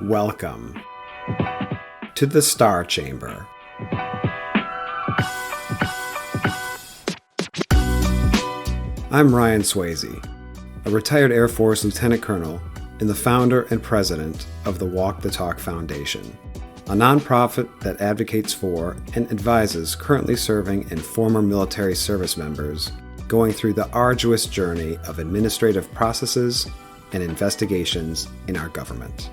Welcome to the Star Chamber. I'm Ryan Swayze, a retired Air Force Lieutenant Colonel and the founder and president of the Walk the Talk Foundation, a nonprofit that advocates for and advises currently serving and former military service members going through the arduous journey of administrative processes and investigations in our government.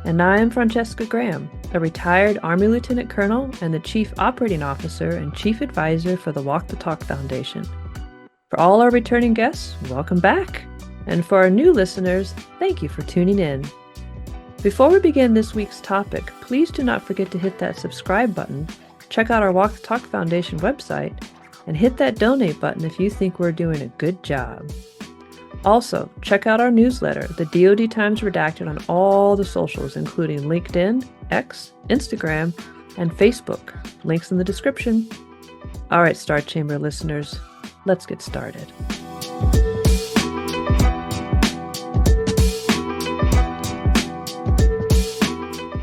And I am Francesca Graham, a retired Army Lieutenant Colonel and the Chief Operating Officer and Chief Advisor for the Walk the Talk Foundation. For all our returning guests, welcome back. And for our new listeners, thank you for tuning in. Before we begin this week's topic, please do not forget to hit that subscribe button, check out our Walk the Talk Foundation website, and hit that donate button if you think we're doing a good job. Also, check out our newsletter, the DoD Times Redacted, on all the socials, including LinkedIn, X, Instagram, and Facebook. Links in the description. All right, Star Chamber listeners, let's get started.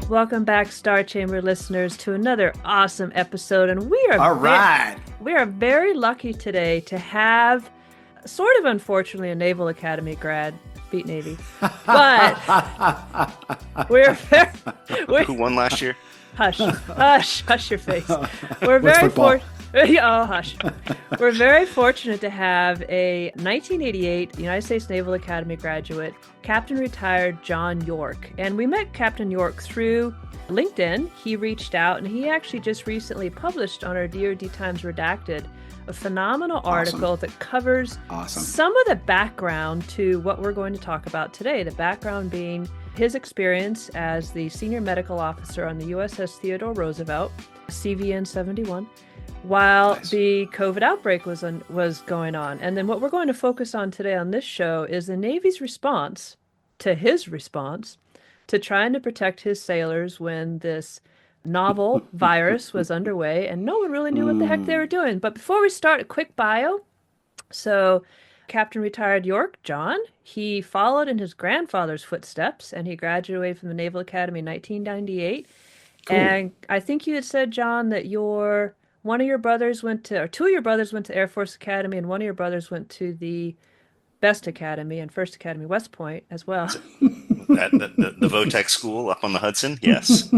Welcome back, Star Chamber listeners, to another awesome episode, and we are very lucky today to have, sort of unfortunately, a Naval Academy grad beat Navy, but Who won last year? Hush your face. We're very fortunate. Oh, hush. We're very fortunate to have a 1988 United States Naval Academy graduate, Captain Retired John York. And we met Captain York through LinkedIn. He reached out, and he actually just recently published on our DoD Times Redacted a phenomenal article that covers some of the background to what we're going to talk about today. The background being his experience as the senior medical officer on the USS Theodore Roosevelt, CVN 71, while the COVID outbreak was going on. And then what we're going to focus on today on this show is the Navy's response to his response to trying to protect his sailors when this novel virus was underway and no one really knew what the heck they were doing. But before we start, a quick bio. So Captain Retired York, John, he followed in his grandfather's footsteps, and he graduated from the Naval Academy in 1998. Cool. And I think you had said, John, that two of your brothers went to Air Force Academy, and one of your brothers went to the Best Academy and First Academy West Point as well. The Votech school up on the Hudson, yes.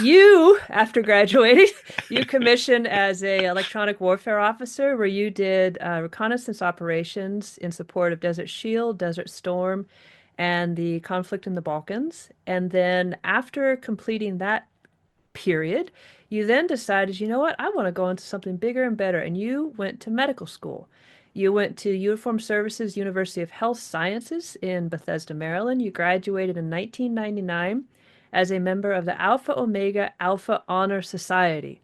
You, after graduating, you commissioned as a electronic warfare officer, where you did reconnaissance operations in support of Desert Shield, Desert Storm, and the conflict in the Balkans. And then after completing that period, you then decided, you know what, I want to go into something bigger and better. And you went to medical school. You went to Uniformed Services University of Health Sciences in Bethesda, Maryland. You graduated in 1999 as a member of the Alpha Omega Alpha Honor Society.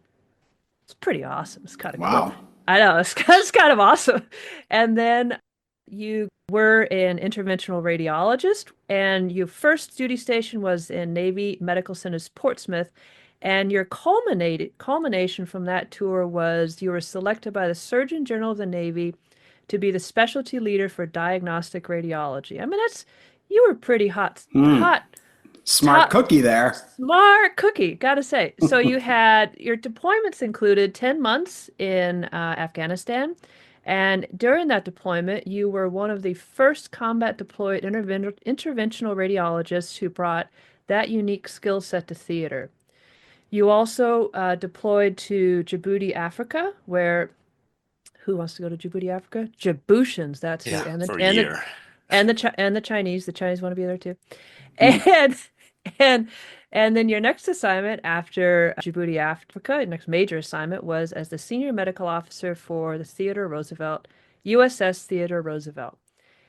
It's pretty awesome. It's kind of cool. I know, it's kind of awesome. And then you were an interventional radiologist, and your first duty station was in Navy Medical Centers Portsmouth. And your culmination from that tour was you were selected by the Surgeon General of the Navy to be the specialty leader for diagnostic radiology. I mean, you were pretty hot. Smart cookie there. Smart cookie, gotta say. So you had, your deployments included 10 months in Afghanistan. And during that deployment, you were one of the first combat deployed interventional radiologists who brought that unique skill set to theater. You also deployed to Djibouti, Africa, where, who wants to go to Djibouti, Africa? Djiboutians, that's yeah, who. For a year. And the Chinese. The Chinese want to be there too. And then your next assignment after Djibouti, Africa, your next major assignment was as the senior medical officer for the Theodore Roosevelt, USS Theodore Roosevelt.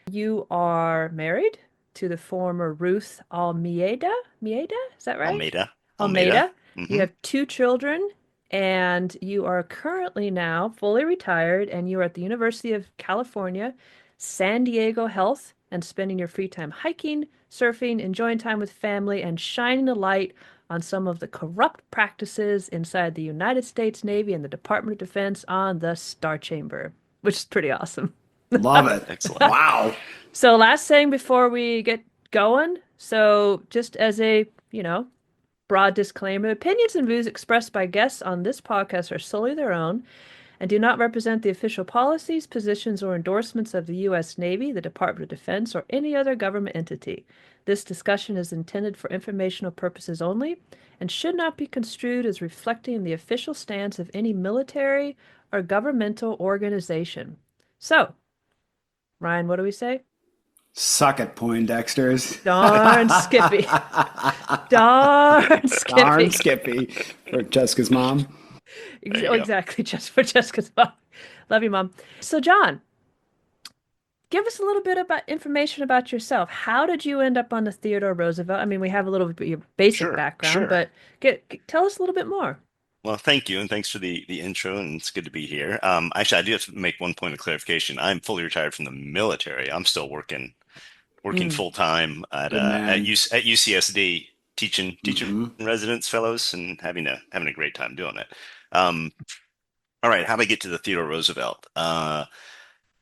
You are married to the former Ruth Almeida. Is that right? Almeida. Mm-hmm. You have 2 children, and you are currently now fully retired, and you are at the University of California, San Diego Health, and spending your free time hiking, surfing, enjoying time with family, and shining a light on some of the corrupt practices inside the United States Navy and the Department of Defense on the Star Chamber, which is pretty awesome. Love it. Excellent. Wow. So last thing before we get going, So, just as a, broad disclaimer, opinions and views expressed by guests on this podcast are solely their own and do not represent the official policies, positions, or endorsements of the U.S. Navy, the Department of Defense, or any other government entity. This discussion is intended for informational purposes only and should not be construed as reflecting the official stance of any military or governmental organization. So, Ryan, what do we say? Suck it, Poindexters. Darn Skippy. Darn Darn Skippy. Skippy for Jessica's mom. There you Oh, go. exactly. Just for Jessica's mom. Love you, Mom. So, John, give us a little bit about information about yourself. How did you end up on the Theodore Roosevelt? I mean, we have a little bit of your basic Sure, background, sure. but tell us a little bit more. Well, thank you, and thanks for the intro, and it's good to be here. Actually, I do have to make one point of clarification. I'm fully retired from the military. I'm still working Mm. full time Good man. at UCSD, teaching Hmm. residents, fellows, and having a great time doing it. Um, all right, how did I get to the Theodore Roosevelt?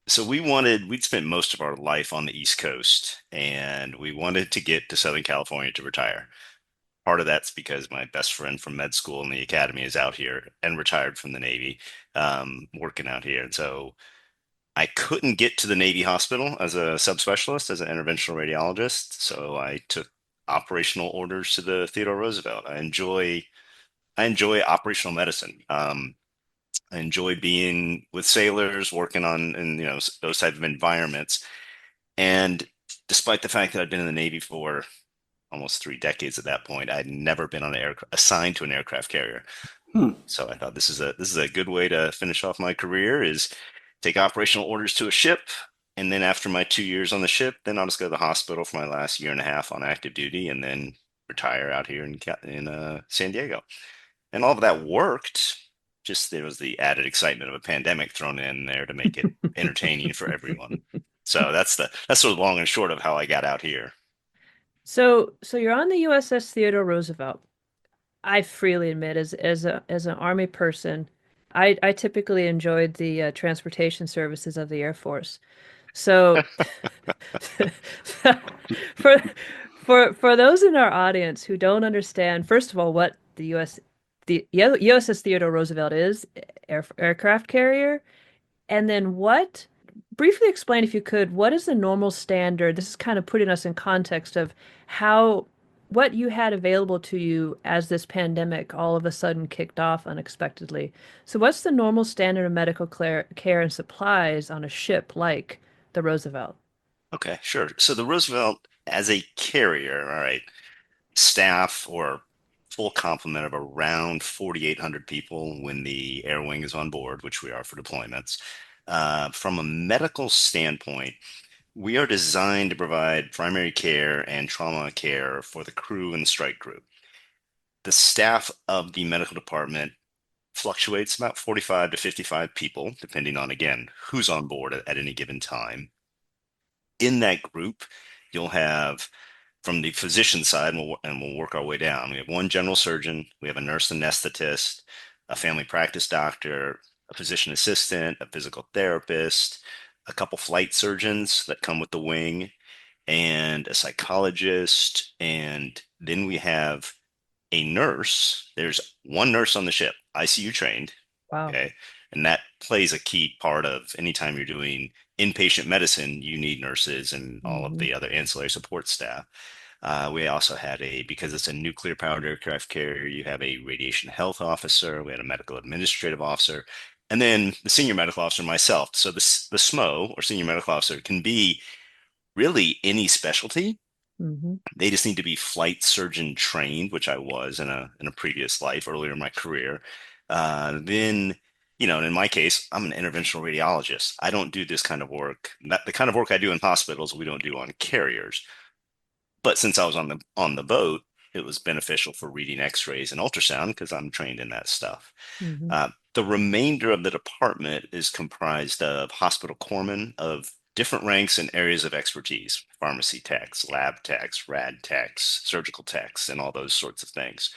So we'd spent most of our life on the East Coast, and we wanted to get to Southern California to retire. Part of that's because my best friend from med school and the academy is out here and retired from the Navy, working out here. And so I couldn't get to the Navy hospital as a subspecialist, as an interventional radiologist. So I took operational orders to the Theodore Roosevelt. I enjoy operational medicine. I enjoy being with sailors, working on in those type of environments. And despite the fact that I'd been in the Navy for almost 3 decades at that point, I'd never been on assigned to an aircraft carrier. Hmm. So I thought this is a good way to finish off my career is take operational orders to a ship, and then after my 2 years on the ship, then I'll just go to the hospital for my last year and a half on active duty, and then retire out here in San Diego. And all of that worked. Just there was the added excitement of a pandemic thrown in there to make it entertaining for everyone. So that's sort of long and short of how I got out here. So you're on the USS Theodore Roosevelt. I freely admit, as an Army person, I typically enjoyed the transportation services of the Air Force. So for for those in our audience who don't understand, first of all, what the USS Theodore Roosevelt is, aircraft carrier, and then briefly explain if you could, what is the normal standard? This is kind of putting us in context of how what you had available to you as this pandemic all of a sudden kicked off unexpectedly. So what's the normal standard of medical care and supplies on a ship like the Roosevelt? Okay, sure. So the Roosevelt as a carrier, all right, staff or full complement of around 4,800 people when the air wing is on board, which we are for deployments. From a medical standpoint, we are designed to provide primary care and trauma care for the crew and the strike group. The staff of the medical department fluctuates about 45 to 55 people, depending on, again, who's on board at any given time. In that group, you'll have from the physician side, and we'll work our way down. We have one general surgeon, we have a nurse anesthetist, a family practice doctor, a physician assistant, a physical therapist, a couple flight surgeons that come with the wing, and a psychologist. And then we have a nurse. There's one nurse on the ship, ICU trained. Wow. Okay. And that plays a key part of anytime you're doing inpatient medicine, you need nurses and all of Hmm. the other ancillary support staff. We also had because it's a nuclear powered aircraft carrier, you have a radiation health officer, we had a medical administrative officer, and then the senior medical officer, myself. So the SMO or senior medical officer can be really any specialty. Hmm. They just need to be flight surgeon trained, which I was in a previous life earlier in my career. Then, and in my case, I'm an interventional radiologist. I don't do this kind of work. The kind of work I do in hospitals, we don't do on carriers. But since I was on the boat, it was beneficial for reading X-rays and ultrasound because I'm trained in that stuff. Hmm. The remainder of the department is comprised of hospital corpsmen of different ranks and areas of expertise: pharmacy techs, lab techs, rad techs, surgical techs, and all those sorts of things.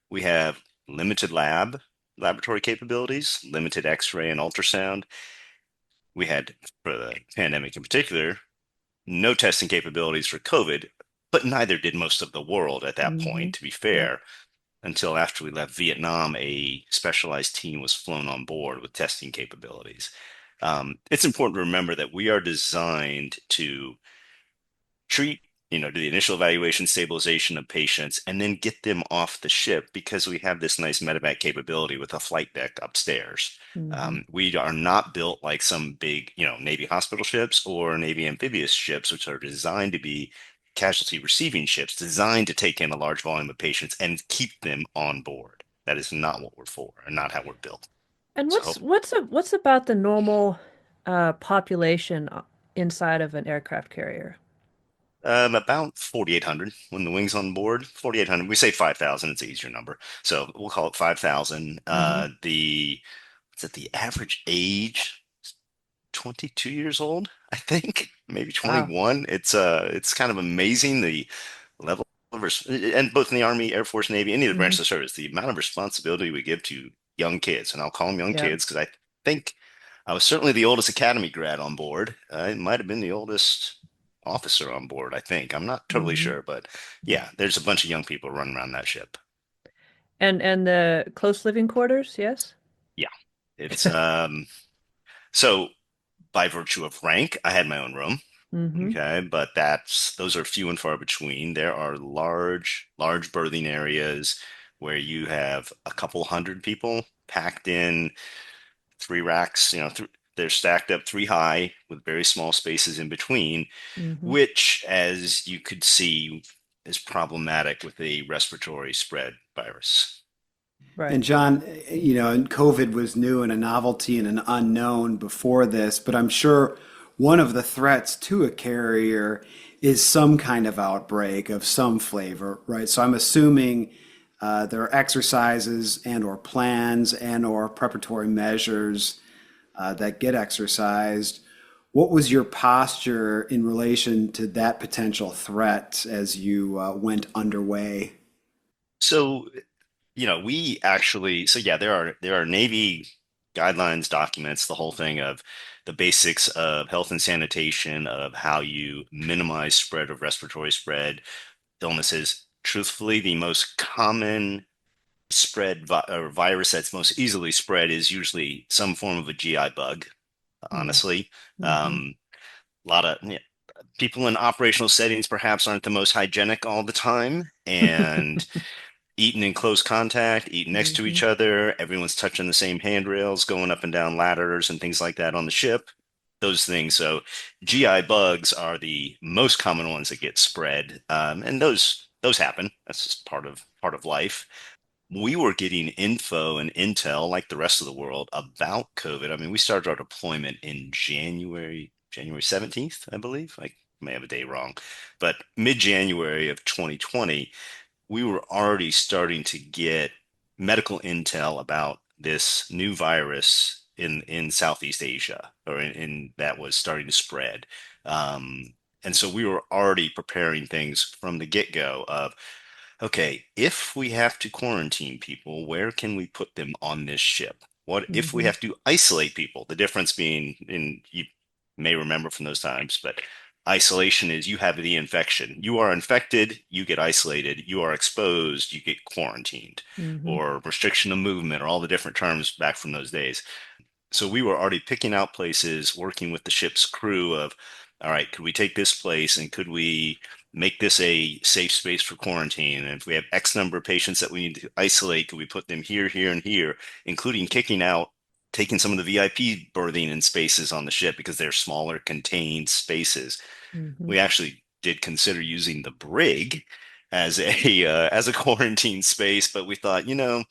We have limited laboratory capabilities, limited X-ray and ultrasound. We had, for the pandemic in particular, no testing capabilities for COVID. but neither did most of the world at that Mm-hmm. point, to be Yep. fair. Until after we left Vietnam, a specialized team was flown on board with testing capabilities. It's important to remember that we are designed to treat, do the initial evaluation, stabilization of patients, and then get them off the ship because we have this nice medevac capability with a flight deck upstairs. Mm-hmm. We are not built like some big, Navy hospital ships or Navy amphibious ships, which are designed to be casualty receiving ships, designed to take in a large volume of patients and keep them on board. That is not what we're for, and not how we're built. And So what's about the normal population inside of an aircraft carrier? About 4,800 when the wing's on board. 4,800. We say 5,000. It's an easier number. So we'll call it 5,000. Mm-hmm. What's it, the average age? 22 years old, I think, maybe Wow. 21. It's kind of amazing the level of, and both in the Army, Air Force, Navy, any of the Mm-hmm. branches of service, the amount of responsibility we give to young kids, and I'll call them young Yep. kids because I think I was certainly the oldest academy grad on board. I might have been the oldest officer on board, I think. I'm not totally Mm-hmm. sure, but yeah, there's a bunch of young people running around that ship. And the close living quarters, yes? Yeah. It's so by virtue of rank, I had my own room. Mm-hmm. Okay, but those are few and far between. There are large berthing areas where you have a couple hundred people packed in three racks, they're stacked up three high with very small spaces in between, Mm-hmm. which, as you could see, is problematic with a respiratory spread virus. Right. And John, and COVID was new and a novelty and an unknown before this, but I'm sure one of the threats to a carrier is some kind of outbreak of some flavor, right? So I'm assuming there are exercises and or plans and or preparatory measures that get exercised. What was your posture in relation to that potential threat as you went underway? So, we actually, so yeah, there are Navy guidelines, documents, the whole thing of the basics of health and sanitation, of how you minimize spread of respiratory spread illnesses. Truthfully, the most common or virus that's most easily spread is usually some form of a GI bug, honestly. Mm-hmm. A lot of people in operational settings perhaps aren't the most hygienic all the time, and eating in close contact, eating next to Mm-hmm. each other, everyone's touching the same handrails, going up and down ladders and things like that on the ship. Those things. So GI bugs are the most common ones that get spread, and those happen. That's just part of life. We were getting info and intel like the rest of the world about COVID. I mean, we started our deployment in January 17th, I believe. I may have a day wrong, but mid-January of 2020, we were already starting to get medical intel about this new virus in Southeast Asia, or that was starting to spread. And so we were already preparing things from the get-go of, okay, if we have to quarantine people, where can we put them on this ship? What if we Mm-hmm. have to isolate people? The difference being, you may remember from those times, but isolation is you have the infection. You are infected, you get isolated. You are exposed, you get quarantined, Mm-hmm. or restriction of movement, or all the different terms back from those days. So we were already picking out places, working with the ship's crew of, all right, could we take this place and could we make this a safe space for quarantine? And if we have X number of patients that we need to isolate, could we put them here, here, and here, including kicking out, taking some of the VIP berthing in spaces on the ship because they're smaller, contained spaces. Mm-hmm. We actually did consider using the brig as a quarantine space, but we thought, the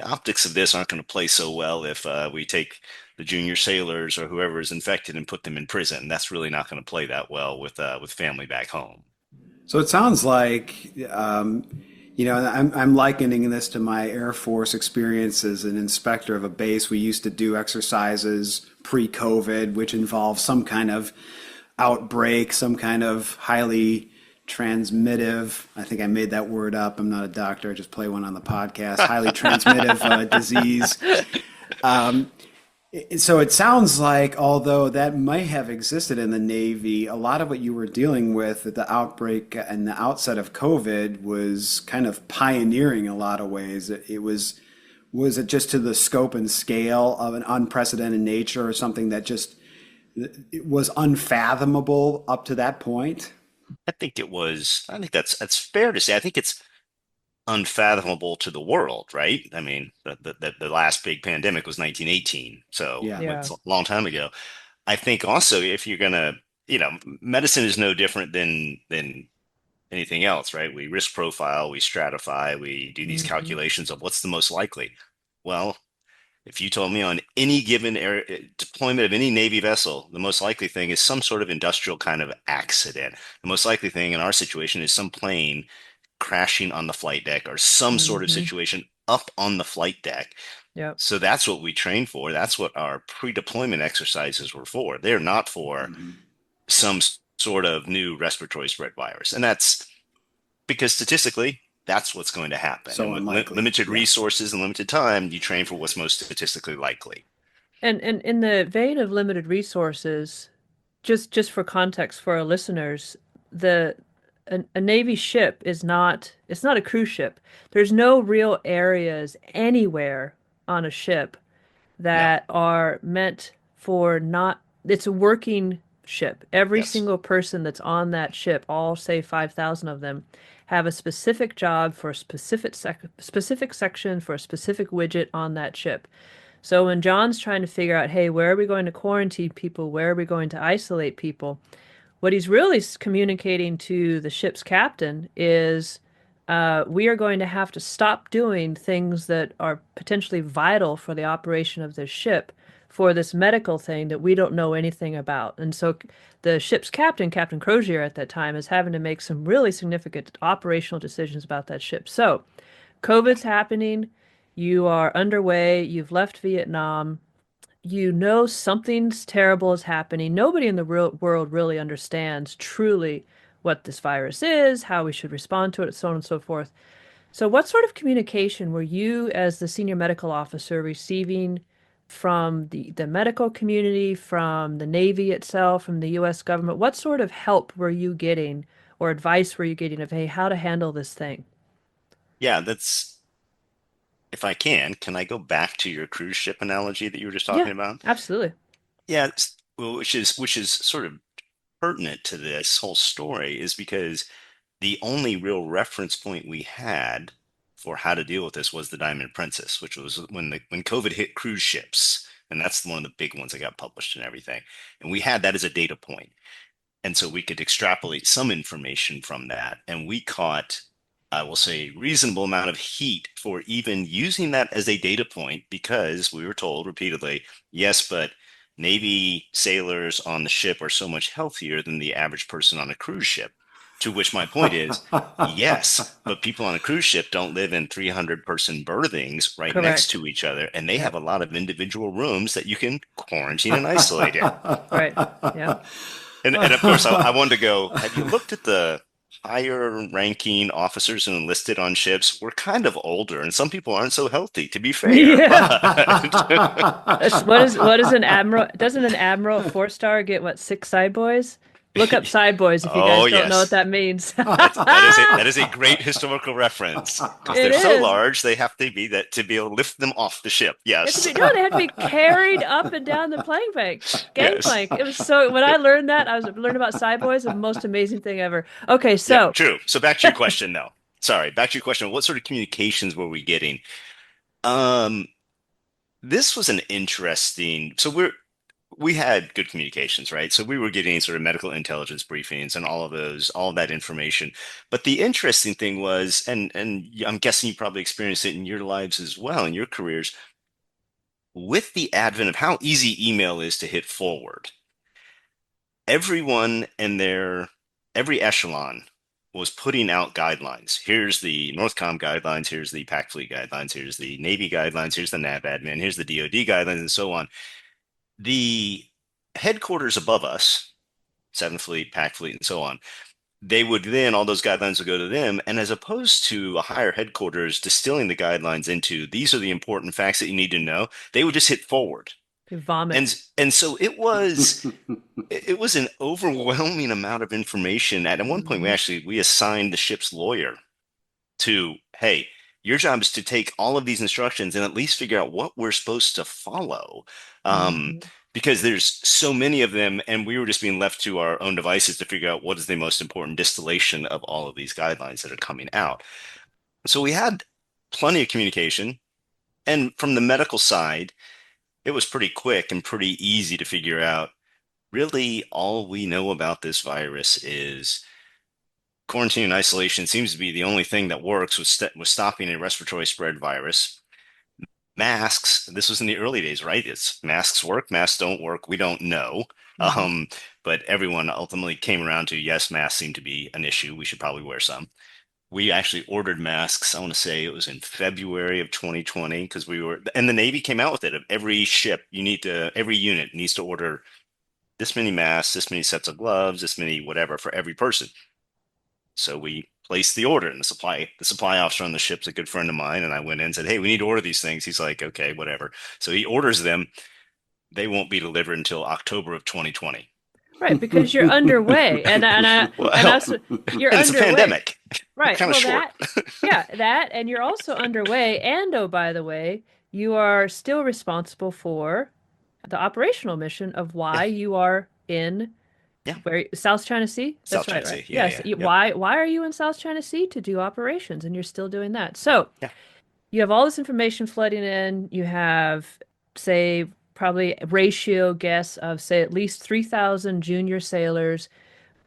optics of this aren't going to play so well if we take the junior sailors or whoever is infected and put them in prison. That's really not going to play that well with family back home. So it sounds like, I'm likening this to my Air Force experience as an inspector of a base. We used to do exercises pre-COVID, which involved some kind of outbreak, some kind of highly transmittive, I think I made that word up. I'm not a doctor, I just play one on the podcast, highly transmittive disease. So it sounds like, although that might have existed in the Navy, a lot of what you were dealing with at the outbreak and the outset of COVID was kind of pioneering in a lot of ways. Was it just to the scope and scale of an unprecedented nature or something that just it was unfathomable up to that point? I think that's fair to say. I think it's unfathomable to the world, right? I mean, the last big pandemic was 1918, so Yeah. Yeah. it's a long time ago. I think also if you're gonna, medicine is no different than anything else, right? We risk profile, we stratify, we do these Hmm. calculations of what's the most likely. Well, if you told me on any given deployment of any Navy vessel, the most likely thing is some sort of industrial kind of accident. The most likely thing in our situation is some plane crashing on the flight deck or some sort of Hmm. situation up on the flight deck. Yep. So that's what we train for. That's what our pre-deployment exercises were for. They're not for Mhm. some sort of new respiratory spread virus. And that's because statistically, that's what's going to happen. And So with unlikely. limited Yeah. resources and limited time, you train for what's most statistically likely. And in the vein of limited resources, just for context for our listeners, the a Navy ship is not it's not a cruise ship. There's no real areas anywhere on a ship Yeah. that are meant for not it's a working ship. Every Yes. single person that's on that ship, all say 5,000 of them, have a specific job for a specific section for a specific widget on that ship. So when John's trying to figure out, hey, where are we going to quarantine people? Where are we going to isolate people? What he's really communicating to the ship's captain is we are going to have to stop doing things that are potentially vital for the operation of this ship for this medical thing that we don't know anything about. And so the ship's captain, Captain Crozier at that time, is having to make some really significant operational decisions about that ship. So COVID's happening. You are underway. You've left Vietnam. You know something's terrible is happening. Nobody in the real world really understands truly what this virus is, how we should respond to it, so on and so forth. So, what sort of communication were you, as the senior medical officer, receiving from the medical community, from the Navy itself, from the U.S. government? What sort of help were you getting or advice were you getting of, hey, how to handle this thing? Yeah, that's if I can I go back to your cruise ship analogy that you were just Yeah, talking about? absolutely. Yeah, well, which is sort of pertinent to this whole story is because the only real reference point we had for how to deal with this was the Diamond Princess, which was when COVID hit cruise ships, and that's one of the big ones that got published and everything. And we had that as a data point. And so we could extrapolate some information from that. And we caught, I will say, reasonable amount of heat for even using that as a data point because we were told repeatedly, yes, but Navy sailors on the ship are so much healthier than the average person on a cruise ship. To which my point is, yes, but people on a cruise ship don't live in 300-person berthings right next Correct. to each other, and they Yep. have a lot of individual rooms that you can quarantine and isolate in. Right. Yep. And of course, I wanted to go, have you looked at the higher ranking officers who enlisted on ships? We're kind of older, and some people aren't so healthy, to be fair. Yeah. But What is an admiral? Doesn't an admiral 4-star get what, 6 side boys? Look up side boys if you oh, guys don't know what yes. that means. That is a great historical reference because It they're so is. large they have to be that to be able to lift them off the ship. They have to Yes. be no, they have to be carried up and down the Yes. gangplank. It was so when I learned that, I was learning about side boys, the most amazing thing ever. Okay, Yeah, so true. So back to your question though. Sorry, back to your question. What sort of communications were we getting? Um, this was an interesting. We had good communications, right? So we were getting sort of medical intelligence briefings and all of that information. But the interesting thing was, and I'm guessing you probably experienced it in your lives as well, in your careers, with the advent of how easy email is to hit forward. Everyone in every echelon was putting out guidelines. Here's the Northcom guidelines, here's the PAC Fleet guidelines, here's the Navy guidelines, here's the NAV admin, here's the DoD guidelines, and so on. The headquarters above us, Seventh Fleet, PAC Fleet, and so on, they would then, all those guidelines would go to them. And as opposed to a higher headquarters distilling the guidelines into these are the important facts that you need to know, they would just hit forward. You vomit. And so it was an overwhelming amount of information. At one point, Mhm. we assigned the ship's lawyer to, hey, your job is to take all of these instructions and at least figure out what we're supposed to follow. Um, Mhm. because there's so many of them, and we were just being left to our own devices to figure out what is the most important distillation of all of these guidelines that are coming out. So we had plenty of communication. And from the medical side, it was pretty quick and pretty easy to figure out really all we know about this virus is quarantine and isolation seems to be the only thing that works with stopping a respiratory spread virus. Masks, this was in the early days, right? It's masks work, masks don't work. We don't know. Mhm. Um, but everyone ultimately came around to yes, masks seem to be an issue. We should probably wear some. We actually ordered masks. I want to say it was in February of 2020 because and the Navy came out with it. Of every ship, every unit needs to order this many masks, this many sets of gloves, this many whatever for every person. So we placed the order, and the supply officer on the ship's a good friend of mine, and I went in and said, "Hey, we need to order these things." He's like, "Okay, whatever." So he orders them. They won't be delivered until October of 2020. Right, because you're underway, and Well, us, you're and it's a underway. pandemic. We're Right. kind of Well, short. that, and you're also underway. And oh, by the way, you are still responsible for the operational mission of Yeah, why you are in yeah. South China Sea? South That's right, China right? Sea. Yeah, Yes. yeah, yep, Why are you in South China Sea to do operations? And you're still doing that. So yeah. you have all this information flooding in. You have, say, probably a ratio guess of, say, at least 3,000 junior sailors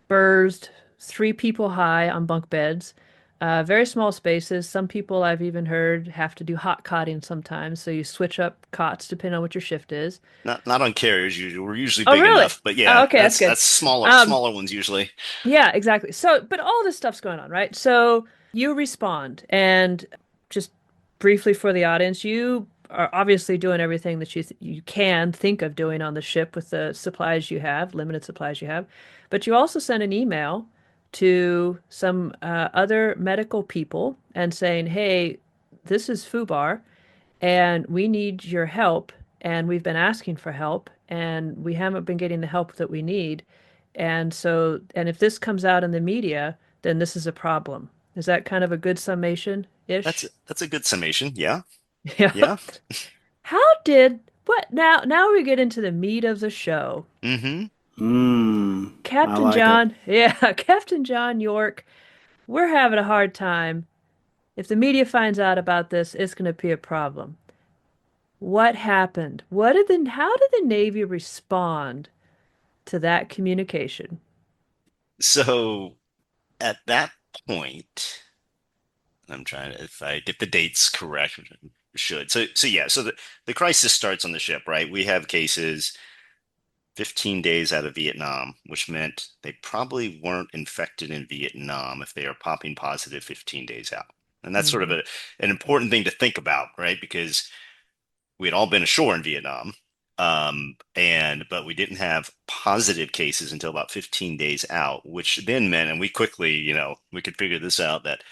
berthed, three people high on bunk beds. Very small spaces. Some people I've even heard have to do hot cotting sometimes, so you switch up cots depending on what your shift is. Not on carriers usually. We're usually Oh, big really? enough, but Oh, yeah, okay, that's good. that's smaller Um, smaller ones usually. yeah, exactly. So, but all this stuff's going on, right? So you respond, and just briefly for the audience, you are obviously doing everything that you can think of doing on the ship with the supplies you have, limited supplies you have, but you also send an email to some other medical people and saying, "Hey, this is FUBAR and we need your help, and we've been asking for help and we haven't been getting the help that we need, and so and if this comes out in the media, then this is a problem." Is that kind of a good summation That's ish? that's a good summation. Yeah, Yeah. yeah. How did what now we get into the meat of the show. Mm-hmm. I Captain like it. John, yeah, Captain John York, we're having a hard time. If the media finds out about this, it's going to be a problem. What happened? How did the Navy respond to that communication? So at that point, I'm trying to if I get the dates correct, which I should. So yeah, so the crisis starts on the ship, right? We have cases 15 days out of Vietnam, which meant they probably weren't infected in Vietnam if they are popping positive 15 days out. And that's sort of Hmm. an important thing to think about, right? Because we had all been ashore in Vietnam, but we didn't have positive cases until about 15 days out, which then meant, and we quickly, we could figure this out that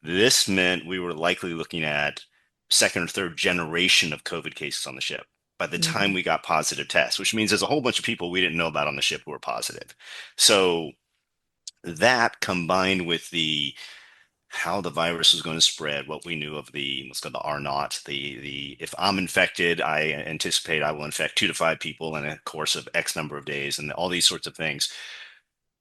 this meant we were likely looking at second or third generation of COVID cases on the ship by the time Hmm. we got positive tests, which means there's a whole bunch of people we didn't know about on the ship who were positive. So that combined with the how the virus was going to spread, what we knew of the let's go the R naught, the if I'm infected, I anticipate I will infect 2 to 5 people in a course of X number of days, and all these sorts of things.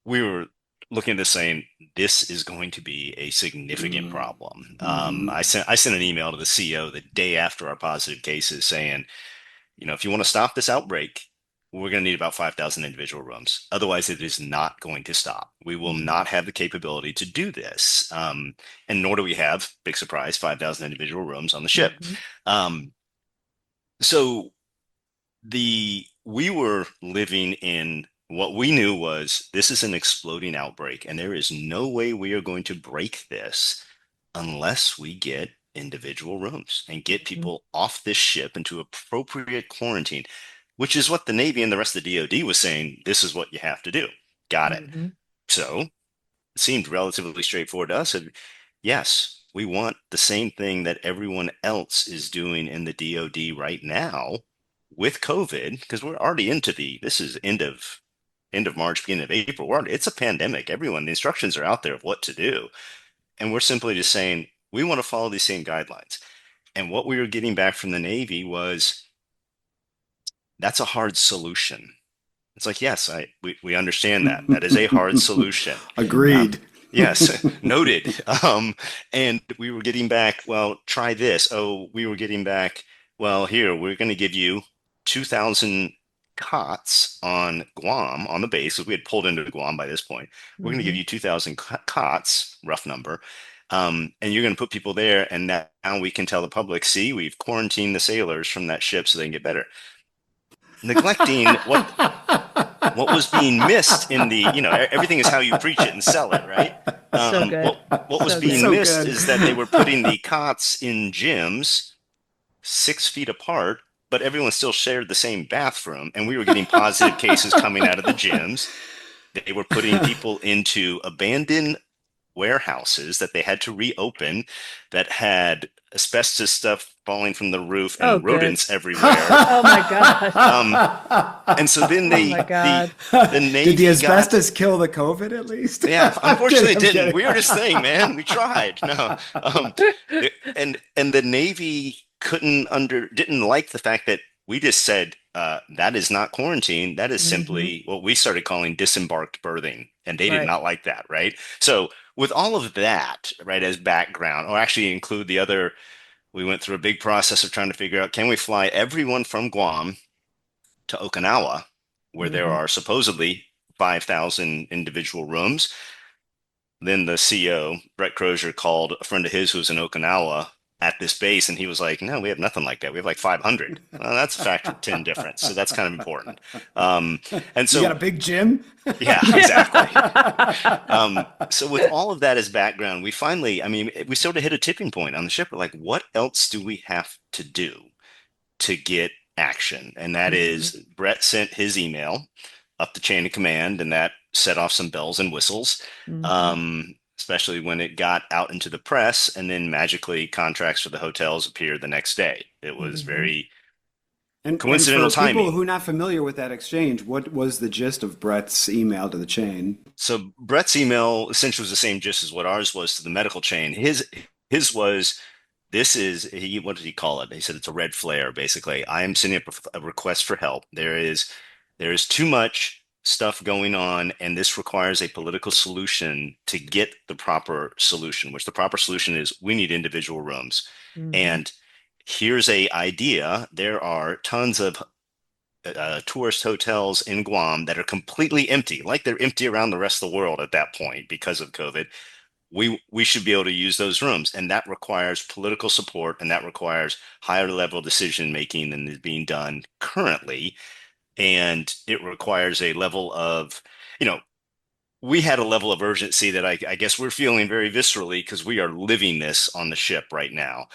We were looking at this saying this is going to be a significant problem. Mm-hmm. I sent an email to the CEO the day after our positive cases saying, if you want to stop this outbreak, we're going to need about 5,000 individual rooms. Otherwise, it is not going to stop. We will not have the capability to do this. And nor do we have, big surprise, 5,000 individual rooms on the ship. Hmm. Um, so we were living in what we knew was this is an exploding outbreak, and there is no way we are going to break this unless we get individual rooms and get Hmm. people off this ship into appropriate quarantine, which is what the Navy and the rest of the DoD was saying. This is what you have to do. Got it. Hmm. So it seemed relatively straightforward to us. And yes, we want the same thing that everyone else is doing in the DoD right now. with COVID, because we're already into this is end of March, beginning of April. It's a pandemic. Everyone, the instructions are out there of what to do. And we're simply just saying, we want to follow these same guidelines. And what we were getting back from the Navy was, that's a hard solution. It's like, yes, we understand that. That is a hard solution. Uh, Agreed. yes, noted. And we were getting back, well, try this. Oh, we were getting back, well, here, we're going to give you 2,000 cots on Guam, on the base, because we had pulled into Guam by this point. We're going to give Hmm. you 2,000 cots, rough number. And you're going to put people there. And now we can tell the public, see, we've quarantined the sailors from that ship so they can get better. Neglecting what was being missed in the, everything is how you preach it and sell it, right? So good. What was So being good. So missed good. is that they were putting the cots in gyms 6 feet apart, but everyone still shared the same bathroom, and we were getting positive cases coming out of the gyms. They were putting people into abandoned warehouses that they had to reopen that had asbestos stuff falling from the roof Oh, and good. rodents everywhere. Oh my God. Um, and so then Oh my the God. the Did the Navy got, asbestos kill the COVID at least? yeah, I'm unfortunately kidding. it I'm didn't. kidding. Weirdest thing, man. We tried. No. And the Navy didn't like the fact that we just said, that is not quarantine. That is Hmm. simply what we started calling disembarked birthing. And they did Right. not like that, right? So with all of that, right, as background, or actually include the other, we went through a big process of trying to figure out, can we fly everyone from Guam to Okinawa, where there Hmm. are supposedly 5,000 individual rooms. Then the CEO, Brett Crozier, called a friend of his who was in Okinawa at this base, and he was like, "No, we have nothing like that. We have like 500." Well, that's a factor of 10 difference, so that's kind of important. Um, and You got a so, big gym? yeah, exactly. So with all of that as background, we finally, I mean, we sort of hit a tipping point on the ship. We're like, what else do we have to do to get action? And that Hmm. is, Brett sent his email up the chain of command, and that set off some bells and whistles, Hmm. especially when it got out into the press, and then magically contracts for the hotels appeared the next day. It was Hmm. very And coincidental for people timing. who are not familiar with that exchange, what was the gist of Brett's email to the chain? So Brett's email essentially was the same gist as what ours was to the medical chain. His was, this is, what did he call it? He said it's a red flare, basically. I am sending up a request for help. There is too much stuff going on, and this requires a political solution to get the proper solution, which the proper solution is, we need individual rooms. Hmm. And here's a idea. There are tons of tourist hotels in Guam that are completely empty, like they're empty around the rest of the world at that point because of COVID. We should be able to use those rooms, and that requires political support, and that requires higher level decision making than is being done currently. And it requires a level of, you know, we had a level of urgency that I guess we're feeling very viscerally because we are living this on the ship right now.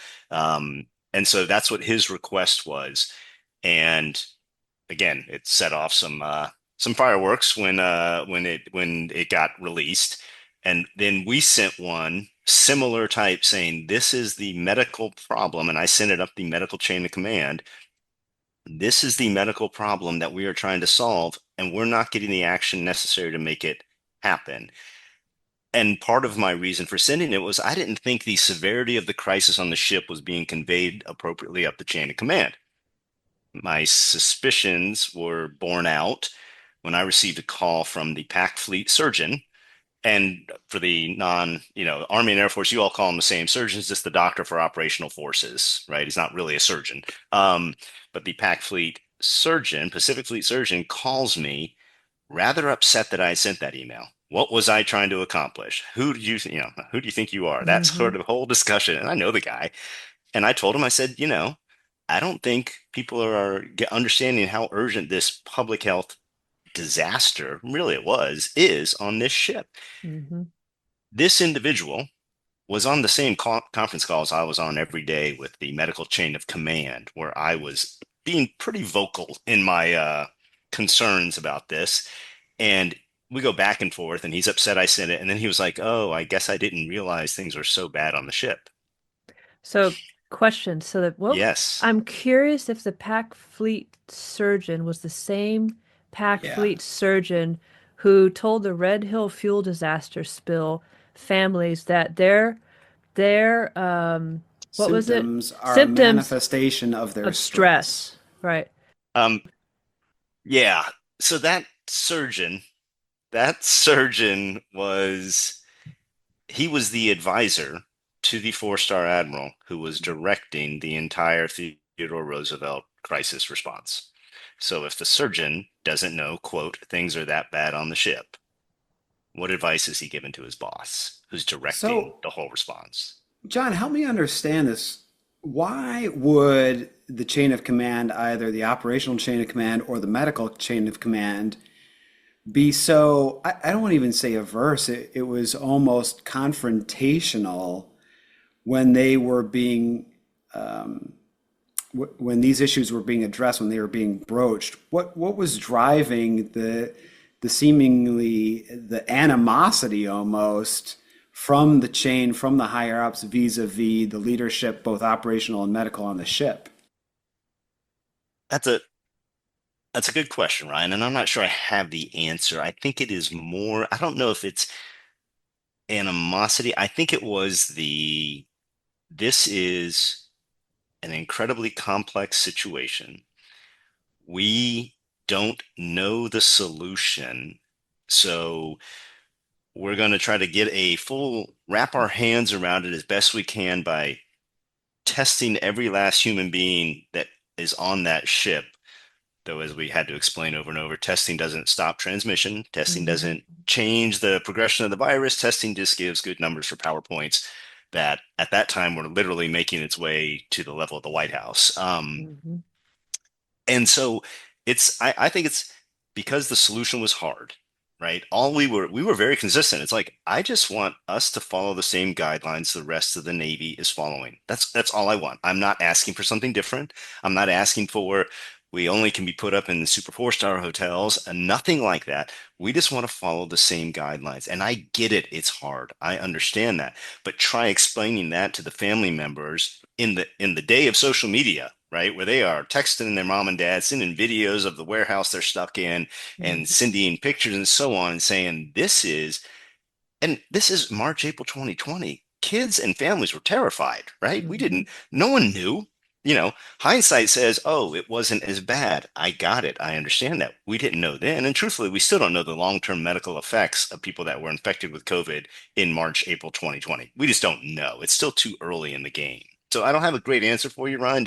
And so that's what his request was. And again, it set off some fireworks when it got released, and then we sent one similar type saying, this is the medical problem, and I sent it up the medical chain of command. This is the medical problem that we are trying to solve, and we're not getting the action necessary to make it happen. And part of my reason for sending it was, I didn't think the severity of the crisis on the ship was being conveyed appropriately up the chain of command. My suspicions were borne out when I received a call from the PAC fleet surgeon. And for the Army and Air Force, you all call him the same. Surgeon's just the doctor for operational forces, right? He's not really a surgeon. But the PAC fleet surgeon, Pacific Fleet surgeon, calls me rather upset that I sent that email. What was I trying to accomplish? Who do you think you are? That's Hmm. sort of the whole discussion. And I know the guy. And I told him, I said, I don't think people are understanding how urgent this public health disaster, really it was, is on this ship. Hmm. This individual was on the same conference calls I was on every day with the medical chain of command, where I was being pretty vocal in my concerns about this. And we go back and forth, and he's upset I sent it. And then he was like, "Oh, I guess I didn't realize things were so bad on the ship." So Question. So Yes. I'm curious if the Pac Fleet surgeon was the same Pac Yeah. Fleet surgeon who told the Red Hill fuel disaster spill families that their what was it? Symptoms are a Symptoms manifestation of their of stress. stress. Right. Um, yeah. So that surgeon he was the advisor to the four-star admiral who was directing the entire Theodore Roosevelt crisis response. So if the surgeon doesn't know, quote, things are that bad on the ship, what advice is he given to his boss who's directing So, the whole response? John, help me understand this. Why would the chain of command, either the operational chain of command or the medical chain of command, be so, I don't want to even say averse, it was almost confrontational when they were being, when these issues were being addressed, when they were being broached? What was driving the seemingly the animosity almost from the chain, from the higher ups vis-a-vis the leadership, both operational and medical on the ship? That's a that's a good question, Ryan, and I'm not sure I have the answer. I think it is more, I don't know if it's animosity. I think it was this is an incredibly complex situation. We don't know the solution. So we're going to try to wrap our hands around it as best we can by testing every last human being that is on that ship. Though, as we had to explain over and over, testing doesn't stop transmission. Testing Hmm. doesn't change the progression of the virus. Testing just gives good numbers for PowerPoints that at that time were literally making its way to the level of the White House. Hmm. And so I think it's because the solution was hard, right? We were very consistent. It's like, I just want us to follow the same guidelines the rest of the Navy is following. That's all I want. I'm not asking for something different. I'm not asking for we only can be put up in the super four-star hotels and nothing like that. We just want to follow the same guidelines. And I get it, it's hard. I understand that. But try explaining that to the family members in the day of social media, right? Where they are texting their mom and dad, sending videos of the warehouse they're stuck in and Hmm. sending pictures and so on, and saying this is March, April 2020. Kids and families were terrified, right? Hmm. No one knew. Hindsight says, oh, it wasn't as bad. I got it. I understand that. We didn't know then. And truthfully, we still don't know the long-term medical effects of people that were infected with COVID in March, April 2020. We just don't know. It's still too early in the game. So I don't have a great answer for you, Ryan,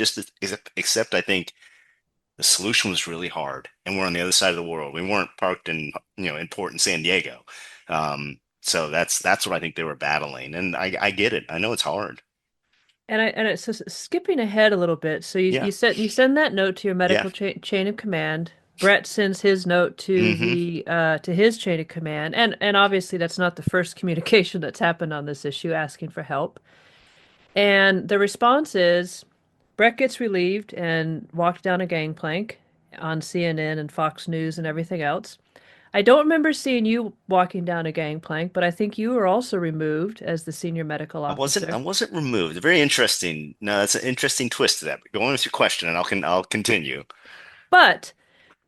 except I think the solution was really hard, and we're on the other side of the world. We weren't parked in port in San Diego. So that's what I think they were battling, and I get it. I know it's hard. So skipping ahead a little bit. So Yeah, you send that note to your yeah. medical chain of command. Brett sends his note to Hmm. the to his chain of command, and obviously that's not the first communication that's happened on this issue asking for help. And the response is Brett gets relieved and walks down a gangplank on CNN and Fox News and everything else. I don't remember seeing you walking down a gangplank, but I think you were also removed as the senior medical I officer. wasn't removed. Very interesting. No, that's an interesting twist to that. But go on with your question, and I'll continue. But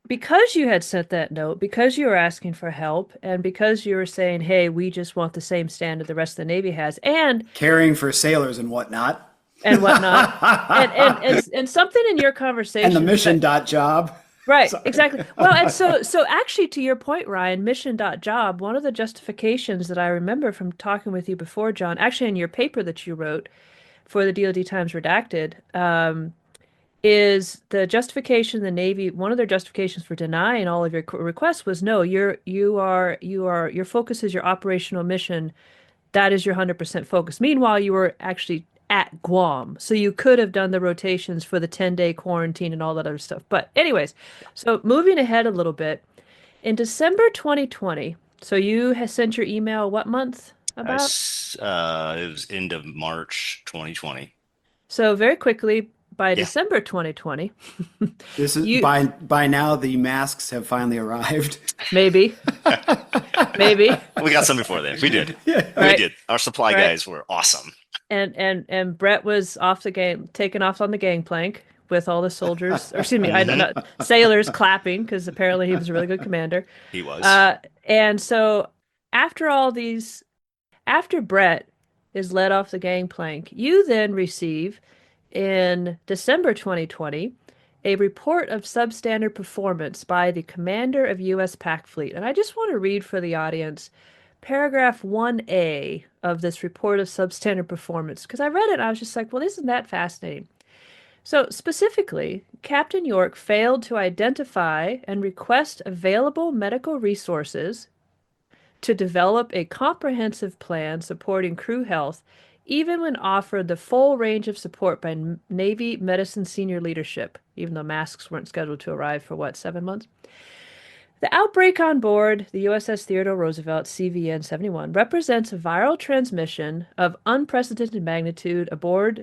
because you had sent that note, because you were asking for help, and because you were saying, hey, we just want the same standard the rest of the Navy has, Caring for sailors and whatnot. and whatnot, and something in your And the conversations mission that dot job. right, Sorry. exactly. Well, and so actually to your point, Ryan, mission dot job, one of the justifications that I remember from talking with you before, John, actually in your paper that you wrote for the DoD Times Redacted, is the justification the Navy, one of their justifications for denying all of your requests was no, your focus is your operational mission. That is your 100% focus. Meanwhile, you were actually at Guam. So you could have done the rotations for the 10-day quarantine and all that other stuff. But anyways, so moving ahead a little bit, in December 2020, so you has sent your email what month about? It was end of March 2020. So very quickly, by Yeah. December 2020, This is you by now the masks have finally arrived. maybe, maybe, We got some before then. We did. Yeah. We right, did. Our supply right. guys were awesome. and Brett was off the game, taken off on the gangplank with all the soldiers, or excuse me, I Hmm. not sailors clapping because apparently he was a really good commander. He was. Uh, and so after all these, after Brett is let off the gangplank, you then receive in December 2020 a report of substandard performance by the commander of U.S. Pac Fleet. And I just want to read for the audience paragraph 1A of this report of substandard performance because I read it and I was just like, well, isn't that fascinating? So, specifically, Captain York failed to identify and request available medical resources to develop a comprehensive plan supporting crew health, even when offered the full range of support by Navy medicine senior leadership, even though masks weren't scheduled to arrive for what, 7 months? The outbreak on board the USS Theodore Roosevelt CVN 71 represents a viral transmission of unprecedented magnitude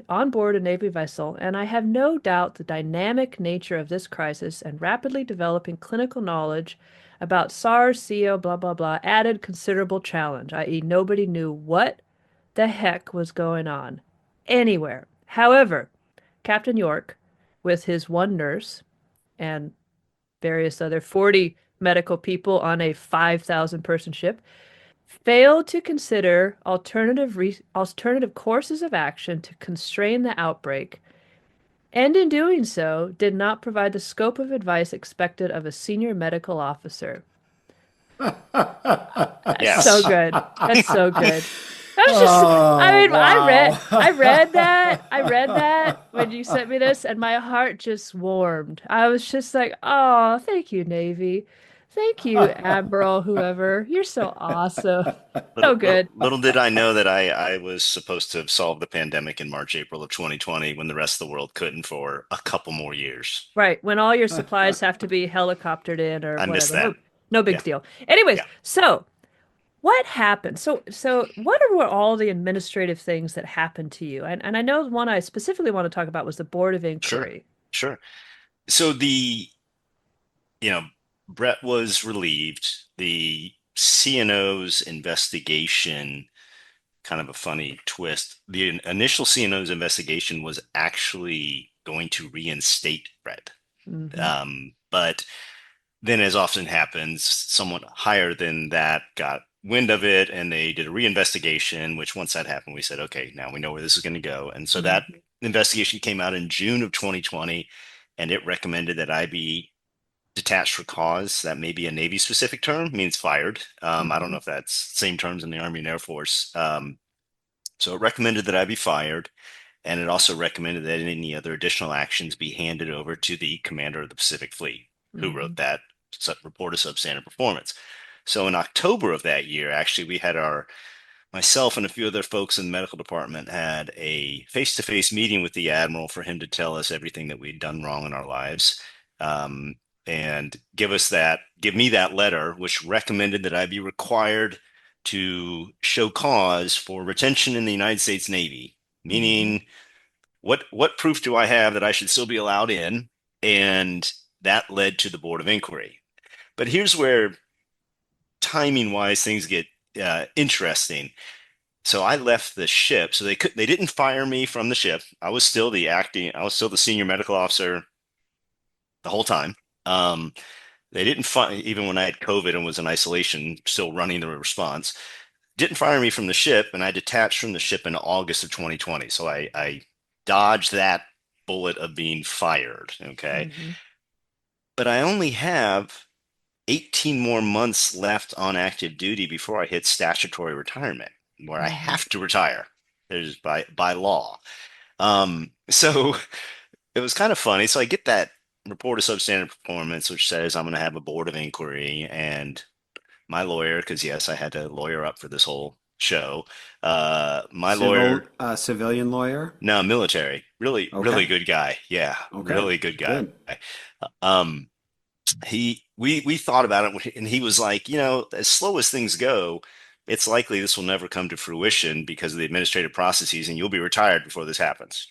on board a Navy vessel, and I have no doubt the dynamic nature of this crisis and rapidly developing clinical knowledge about SARS-CoV blah blah blah added considerable challenge, i.e., nobody knew what the heck was going on anywhere. However, Captain York, with his one nurse and various other 40 medical people on a 5,000 person ship, failed to consider alternative courses of action to constrain the outbreak, and in doing so, did not provide the scope of advice expected of a senior medical officer. That's so Yes. good. That's so good. I was just, I Oh, mean, wow. I read that when you sent me this, and my heart just warmed. I was just like, oh, thank you, Navy. Thank you, Admiral, whoever. You're so awesome. So good. Little did I know that I was supposed to have solved the pandemic in March, April of 2020 when the rest of the world couldn't for a couple more years. Right. When all your supplies have to be helicoptered in or I missed whatever. that. No, no big Yeah. deal. Anyways, Yeah. so what happened? So what were all the administrative things that happened to you? And I know one I specifically want to talk about was the Board of Sure. Inquiry. Sure. So you know, Brett was relieved. The CNO's investigation, kind of a funny twist. The initial CNO's investigation was actually going to reinstate Brett. Hmm. But then, as often happens, someone higher than that got wind of it and they did a reinvestigation, which once that happened, we said, okay, now we know where this is going to go. And so that Hmm. investigation came out in June of 2020, and it recommended that I be detached for cause. That may be a Navy specific term, means fired. I don't know Hmm. if that's same terms in the Army and Air Force. So it recommended that I be fired. And it also recommended that any other additional actions be handed over to the commander of the Pacific Fleet, who Hmm. wrote that report of substandard performance. So in October of that year, actually, we had myself and a few other folks in the medical department had a face-to-face meeting with the admiral for him to tell us everything that we'd done wrong in our lives, um, and give me that letter, which recommended that I be required to show cause for retention in the United States Navy, Hmm. meaning what proof do I have that I should still be allowed in? And that led to the Board of Inquiry. But here's where timing wise things get interesting. So I left the ship. So they didn't fire me from the ship. I was still the senior medical officer the whole time. Um, they didn't fire even when I had COVID and was in isolation, still running the response. Didn't fire me from the ship, and I detached from the ship in August of 2020. So I dodged that bullet of being fired. Okay. Hmm. But I only have 18 more months left on active duty before I hit statutory retirement, where I Hmm. have to retire. There's by law. So it was kind of funny. So I get that report of substandard performance, which says I'm going to have a board of inquiry, and my lawyer, because yes, I had to lawyer up for this whole show. My lawyer, Civilian lawyer. no, military, really, really Okay. good guy. Yeah, Okay. really good guy. Good. Um, we thought about it, and he was like, as slow as things go, it's likely this will never come to fruition because of the administrative processes, and you'll be retired before this happens.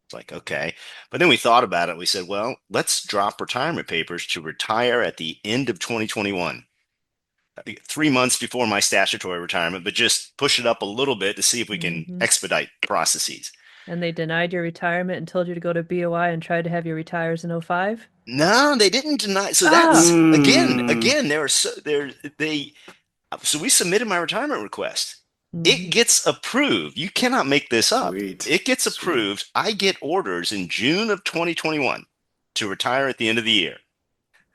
It's like, okay. But then we thought about it. We said, well, let's drop retirement papers to retire at the end of 2021. 3 months before my statutory retirement, but just push it up a little bit to see if we can Hmm. expedite processes. And they denied your retirement and told you to go to BOI and tried to have you retire in '05? No, they didn't deny. So Ah. that's Mm. again, they were so they so we submitted my retirement request. It Hmm. gets approved. You cannot make this up. Sweet. It gets Sweet. approved. I get orders in June of 2021 to retire at the end of the year.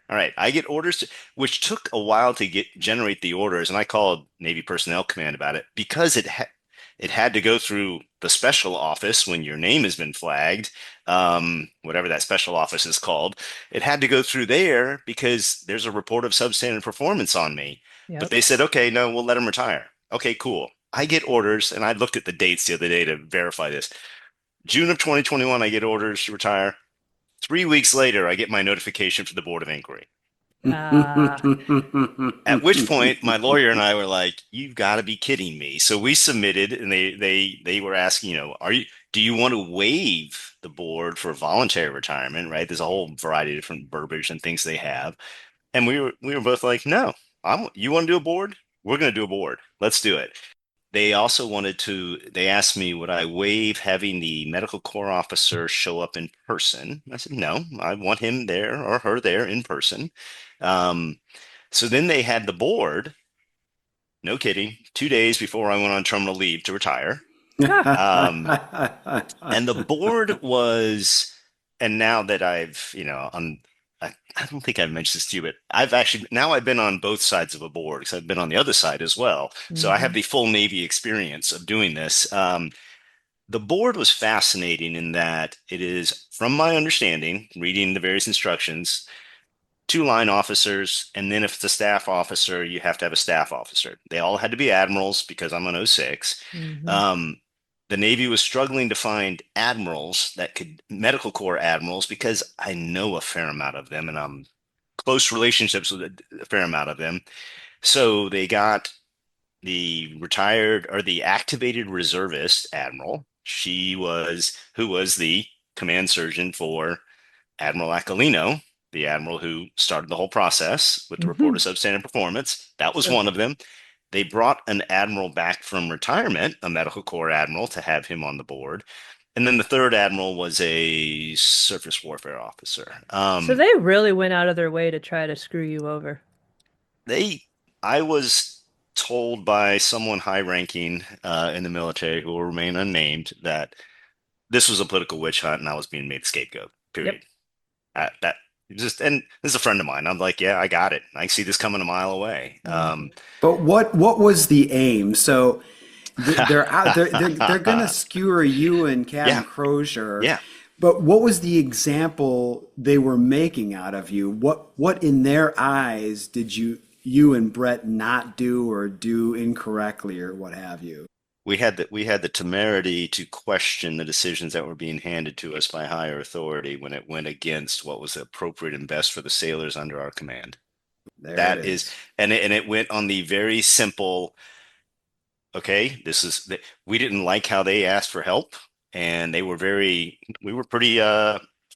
All right, I get orders, which took a while to generate the orders, and I called Navy Personnel Command about it because it had to go through the special office when your name has been flagged, whatever that special office is called. It had to go through there because there's a report of substandard performance on me. But Yep. they said, okay, no, we'll let him retire. Okay, cool. I get orders, and I looked at the dates the other day to verify this. June of 2021, I get orders to retire. 3 weeks later, I get my notification from the Board of Inquiry. Ah. At which point, my lawyer and I were like, "You've got to be kidding me!" So we submitted, and they were asking, do you want to waive the board for voluntary retirement? Right? There's a whole variety of different verbiage and things they have, and we were both like, "No, you want to do a board? We're going to do a board. Let's do it." They also they asked me, would I waive having the medical corps officer show up in person? I said, no, I want him there or her there in person. Um, so then they had the board, no kidding, 2 days before I went on terminal leave to retire. Ah. Um, and the board was, and now that I don't think I've mentioned this to you, but I've been on both sides of a board because I've been on the other side as well. So I have Hmm. the full Navy experience of doing this. The board was fascinating in that it is, from my understanding, reading the various instructions, two line officers, and then if it's a staff officer, you have to have a staff officer. They all had to be admirals because I'm an '06. Hmm. Um, the Navy was struggling to find admirals medical corps admirals, because I know a fair amount of them and I'm close relationships with a fair amount of them. So they got the retired or the activated reservist admiral. Who was the command surgeon for Admiral Aquilino, the admiral who started the whole process with the report Hmm. of substandard performance. That was So, one of them. They brought an admiral back from retirement, a medical corps admiral, to have him on the board. And then the third admiral was a surface warfare officer. so they really went out of their way to try to screw you over. They, I was told by someone high ranking in the military who will remain unnamed that this was a political witch hunt and I was being made the scapegoat, Yep. period. That just, and this is a friend of mine. I'm like, yeah, I got it. I see this coming a mile away. Hmm. But what was the aim? So they're out they're gonna skewer you and Captain Yeah, Crozier, yeah. but what was the example they were making out of you? What in their eyes did you and Brett not do or do incorrectly or what have you? We had the temerity to question the decisions that were being handed to us by higher authority when it went against what was appropriate and best for the sailors under our command. There it That is, is. and it went on the very simple, okay, we didn't like how they asked for help, and we were pretty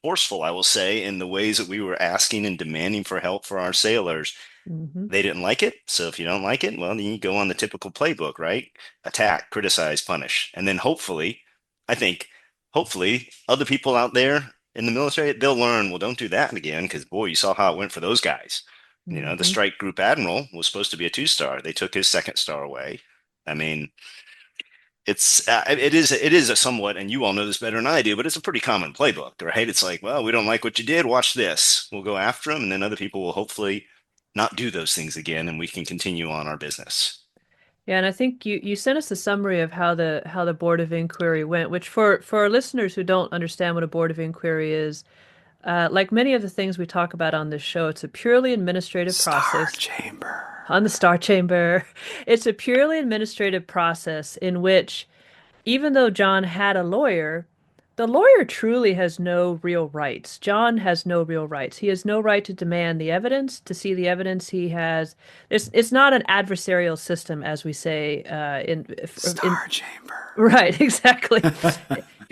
forceful, I will say, in the ways that we were asking and demanding for help for our sailors. Hmm. They didn't like it. So if you don't like it, well, then you go on the typical playbook, right? Attack, criticize, punish. And then hopefully, other people out there in the military, they'll learn, well, don't do that again, because boy, you saw how it went for those guys. The Hmm. strike group admiral was supposed to be a 2 star. They took his second star away. I mean, it is a somewhat, and you all know this better than I do, but it's a pretty common playbook, right? It's like, well, we don't like what you did. Watch this. We'll go after them, and then other people will hopefully not do those things again, and we can continue on our business. Yeah, and I think you sent us a summary of how the Board of Inquiry went, which for our listeners who don't understand what a Board of Inquiry is, like many of the things we talk about on this show, it's a purely administrative Star process Chamber. on the Star Chamber. It's a purely administrative process in which, even though John had a lawyer, the lawyer truly has no real rights. John has no real rights. He has no right to demand the evidence, to see the evidence he has. It's not an adversarial system, as we say in Star Chamber. right, exactly.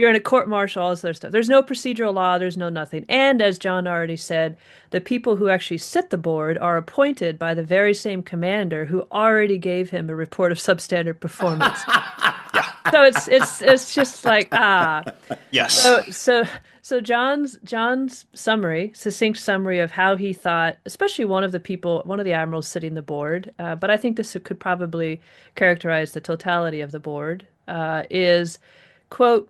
you're in a court martial, all this other stuff. There's no procedural law, there's no nothing. And as John already said, the people who actually sit the board are appointed by the very same commander who already gave him a report of substandard performance. Yeah. So it's just like Yes. so John's summary, succinct summary of how he thought, especially one of the admirals sitting the board, but I think this could probably characterize the totality of the board, is, quote,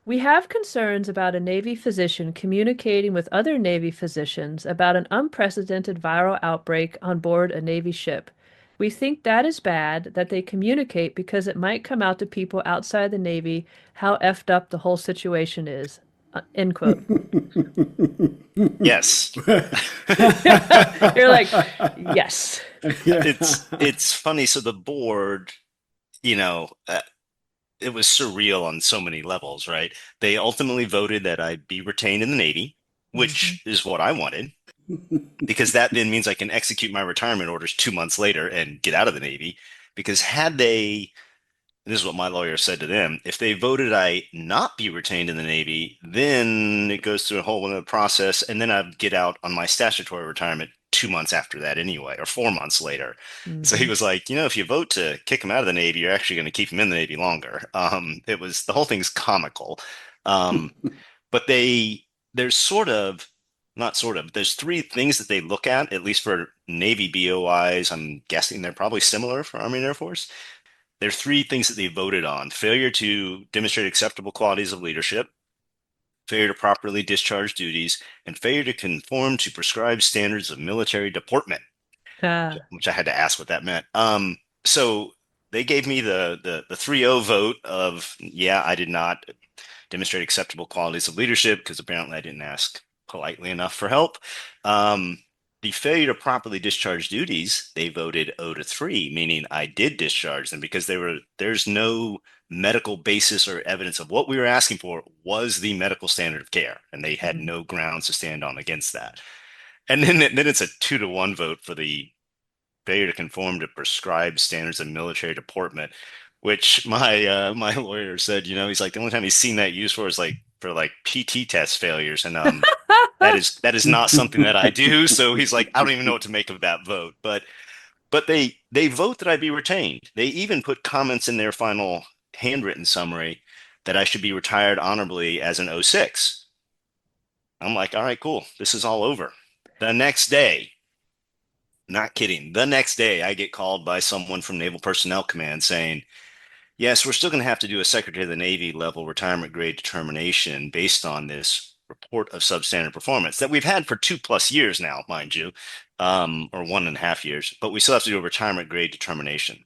we have concerns about a Navy physician communicating with other Navy physicians about an unprecedented viral outbreak on board a Navy ship. We think that is bad that they communicate because it might come out to people outside the Navy how effed up the whole situation is. End quote. Yes. You're like, yes. It's funny. So the board, you know, it was surreal on so many levels, right? They ultimately voted that I be retained in the Navy, Mm-hmm. which is what I wanted, because that then means I can execute my retirement orders 2 months later and get out of the Navy. Because had they this is what my lawyer said to them. If they voted I not be retained in the Navy, then it goes through a whole other process, and then I'd get out on my statutory retirement 2 months after that anyway, or 4 months later. So he Mm-hmm. was like, if you vote to kick him out of the Navy, you're actually going to keep him in the Navy longer. It was the whole thing's comical. Um, but there's not sort of, there's three things that they look at least for Navy BOIs. I'm guessing they're probably similar for Army and Air Force. There are three things that they voted on: failure to demonstrate acceptable qualities of leadership, failure to properly discharge duties, and failure to conform to prescribed standards of military deportment, Ah, which I had to ask what that meant. So they gave me the 3-0 vote of, yeah, I did not demonstrate acceptable qualities of leadership because apparently I didn't ask politely enough for help. Um, the failure to properly discharge duties, they voted 0-3, meaning I did discharge them because there's no medical basis or evidence of what we were asking for was the medical standard of care, and they had mm. no grounds to stand on against that. And then it's a 2-1 vote for the failure to conform to prescribed standards of military deportment, which my lawyer said, he's like the only time he's seen that used for is like for like PT test failures, and that is not something that I do. So he's like, I don't even know what to make of that vote. But they vote that I be retained. They even put comments in their final handwritten summary that I should be retired honorably as an '06. I'm like, all right, cool. This is all over. The next day, not kidding. The next day, I get called by someone from Naval Personnel Command saying, yes, we're still going to have to do a Secretary of the Navy level retirement grade determination based on this report of substandard performance that we've had for 2+ years now, mind you, or 1.5 years, but we still have to do a retirement grade determination.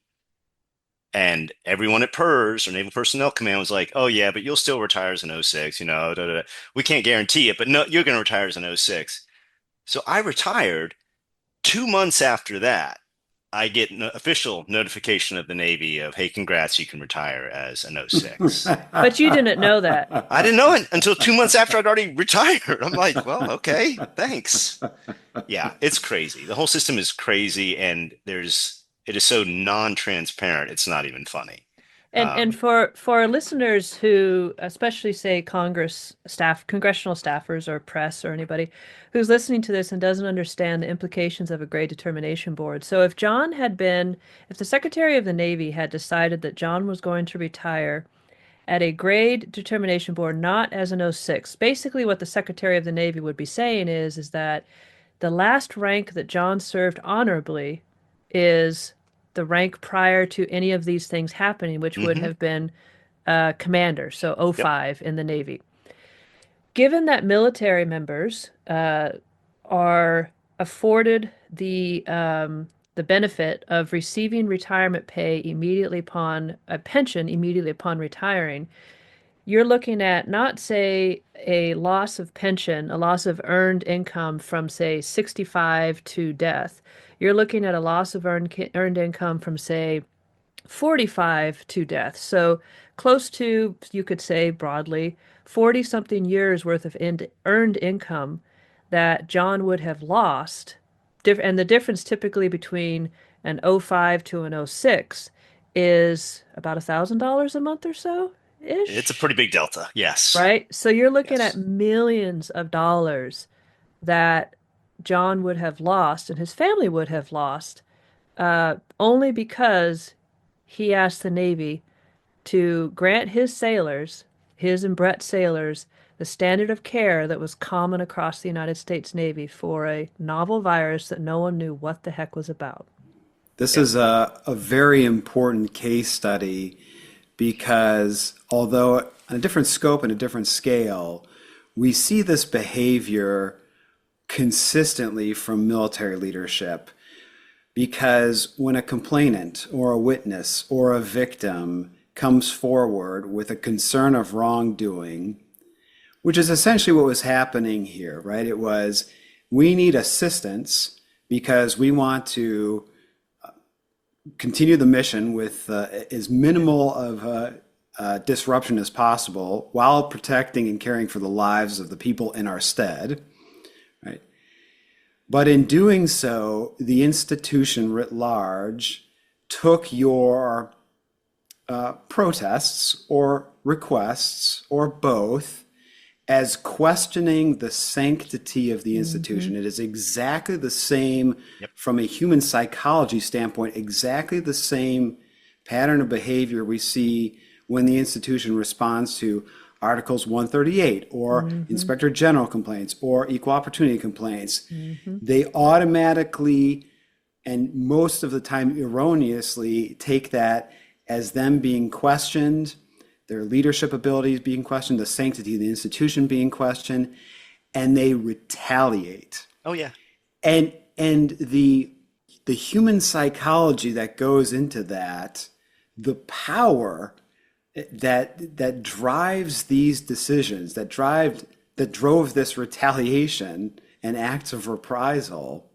And everyone at PERS or Naval Personnel Command was like, oh, yeah, but you'll still retire as an '06, da, da, da. We can't guarantee it, but no, you're going to retire as an '06. So I retired. 2 months after that, I get an official notification of the Navy of, hey, congrats, you can retire as an '06. But you didn't know that. I didn't know it until 2 months after I'd already retired. I'm like, well, okay, thanks. Yeah, it's crazy. The whole system is crazy, and it is so non-transparent. It's not even funny. And Um, for our listeners who, especially say congressional staffers or press or anybody who's listening to this and doesn't understand the implications of a grade determination board. So if the Secretary of the Navy had decided that John was going to retire at a grade determination board, not as an '06, basically what the Secretary of the Navy would be saying is that the last rank that John served honorably is the rank prior to any of these things happening, which would mhm. have been commander, so Yep. '05 in the Navy. Given that military members are afforded the benefit of receiving retirement pay immediately upon a pension immediately upon retiring, you're looking at not, say, a loss of pension, a loss of earned income from, say, 65 to death. You're looking at a loss of earned income from, say, 45 to death. So close to, you could say broadly, 40 something years worth of earned income that John would have lost. And the difference typically between an '05 to an '06 is about $1,000 a month or so. It's a ish, pretty big delta. Yes. right? So you're looking at Yes. millions of dollars that John would have lost and his family would have lost only because he asked the Navy to grant his sailors, his and Brett's sailors, the standard of care that was common across the United States Navy for a novel virus that no one knew what the heck was about. This Yep. is a very important case study because although on a different scope and a different scale, we see this behavior consistently from military leadership. Because when a complainant or a witness or a victim comes forward with a concern of wrongdoing, which is essentially what was happening here, right? It was, we need assistance because we want to continue the mission with as minimal of disruption as possible while protecting and caring for the lives of the people in our stead, right? But in doing so, the institution writ large took your protests or requests or both as questioning the sanctity of the Mm-hmm. institution. It is exactly the same Yep. from a human psychology standpoint, exactly the same pattern of behavior we see when the institution responds to Articles 138 or Mm-hmm. Inspector General complaints or equal opportunity complaints. Mm-hmm. They automatically and most of the time erroneously take that as them being questioned, their leadership abilities being questioned, the sanctity of the institution being questioned, and they retaliate. Oh yeah. And the human psychology that goes into that, the power that drives these decisions, that drove this retaliation and acts of reprisal